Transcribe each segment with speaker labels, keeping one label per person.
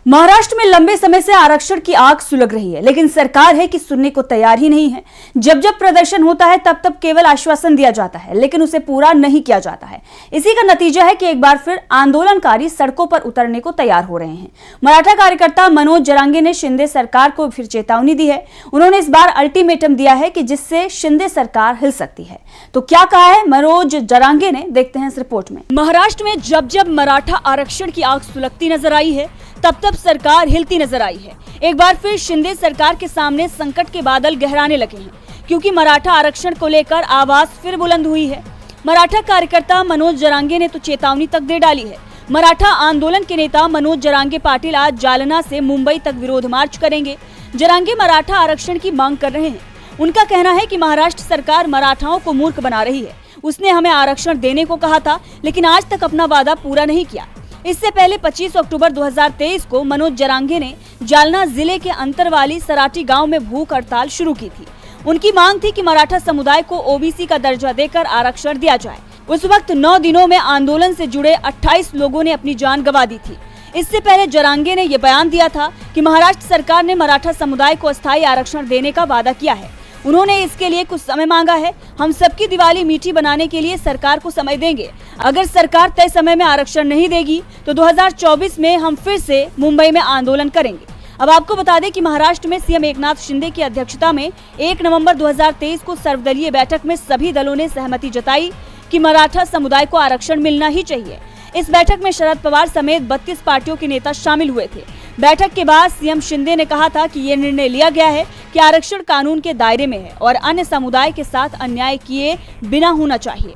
Speaker 1: महाराष्ट्र में लंबे समय से आरक्षण की आग सुलग रही है, लेकिन सरकार है कि सुनने को तैयार ही नहीं है। जब जब प्रदर्शन होता है तब तब केवल आश्वासन दिया जाता है, लेकिन उसे पूरा नहीं किया जाता है। इसी का नतीजा है कि एक बार फिर आंदोलनकारी सड़कों पर उतरने को तैयार हो रहे हैं। मराठा कार्यकर्ता मनोज जरांगे ने शिंदे सरकार को फिर चेतावनी दी है। उन्होंने इस बार अल्टीमेटम दिया है कि जिससे शिंदे सरकार हिल सकती है। तो क्या कहा है मनोज जरांगे ने, देखते हैं इस रिपोर्ट में। महाराष्ट्र में जब जब मराठा आरक्षण की आग सुलगती नजर आई है, तब तब सरकार हिलती नजर आई है। एक बार फिर शिंदे सरकार के सामने संकट के बादल गहराने लगे हैं, क्योंकि मराठा आरक्षण को लेकर आवाज फिर बुलंद हुई है। मराठा कार्यकर्ता मनोज जरांगे ने तो चेतावनी तक दे डाली है। मराठा आंदोलन के नेता मनोज जरांगे पाटिल आज जालना से मुंबई तक विरोध मार्च करेंगे। जरांगे मराठा आरक्षण की मांग कर रहे हैं। उनका कहना है कि महाराष्ट्र सरकार मराठाओं को मूर्ख बना रही है। उसने हमें आरक्षण देने को कहा था, लेकिन आज तक अपना वादा पूरा नहीं किया। इससे पहले 25 अक्टूबर 2023 को मनोज जरांगे ने जालना जिले के अंतरवाली सराटी गांव में भूख हड़ताल शुरू की थी। उनकी मांग थी कि मराठा समुदाय को ओबीसी का दर्जा देकर आरक्षण दिया जाए। उस वक्त 9 दिनों में आंदोलन से जुड़े 28 लोगों ने अपनी जान गंवा दी थी। इससे पहले जरांगे ने यह बयान दिया था कि महाराष्ट्र सरकार ने मराठा समुदाय को अस्थायी आरक्षण देने का वादा किया है। उन्होंने इसके लिए कुछ समय मांगा है। हम सबकी दिवाली मीठी बनाने के लिए सरकार को समय देंगे। अगर सरकार तय समय में आरक्षण नहीं देगी तो 2024 में हम फिर से मुंबई में आंदोलन करेंगे। अब आपको बता दें कि महाराष्ट्र में सीएम एकनाथ शिंदे की अध्यक्षता में 1 नवंबर 2023 को सर्वदलीय बैठक में सभी दलों ने सहमति जताई कि मराठा समुदाय को आरक्षण मिलना ही चाहिए। इस बैठक में शरद पवार समेत 32 पार्टियों के नेता शामिल हुए थे। बैठक के बाद सीएम शिंदे ने कहा था कि ये निर्णय लिया गया है कि आरक्षण कानून के दायरे में है और अन्य समुदाय के साथ अन्याय किए बिना होना चाहिए।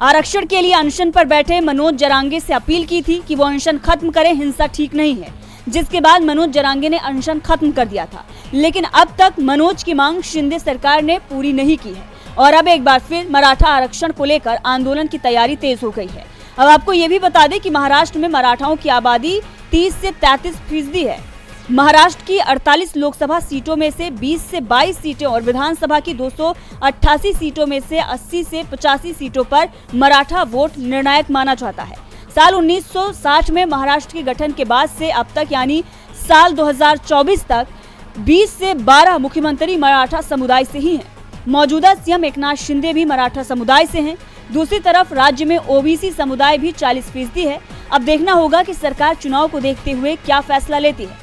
Speaker 1: आरक्षण के लिए अनशन पर बैठे मनोज जरांगे से अपील की थी कि वो अनशन खत्म करें, हिंसा ठीक नहीं है। जिसके बाद मनोज जरांगे ने अनशन खत्म कर दिया था, लेकिन अब तक मनोज की मांग शिंदे सरकार ने पूरी नहीं की है और अब एक बार फिर मराठा आरक्षण को लेकर आंदोलन की तैयारी तेज हो गई है। अब आपको ये भी बता दें कि महाराष्ट्र में मराठाओं की आबादी 30 से 33% है। महाराष्ट्र की 48 लोकसभा सीटों में से 20 से 22 सीटें और विधानसभा की 288 सीटों में से 80 से 85 सीटों पर मराठा वोट निर्णायक माना जाता है। साल 1960 में महाराष्ट्र के गठन के बाद से अब तक यानी साल 2024 तक 20 से 12 मुख्यमंत्री मराठा समुदाय से ही हैं। मौजूदा सीएम एकनाथ शिंदे भी मराठा समुदाय से हैं। दूसरी तरफ राज्य में ओबीसी समुदाय भी 40% है। अब देखना होगा कि सरकार चुनाव को देखते हुए क्या फैसला लेती है।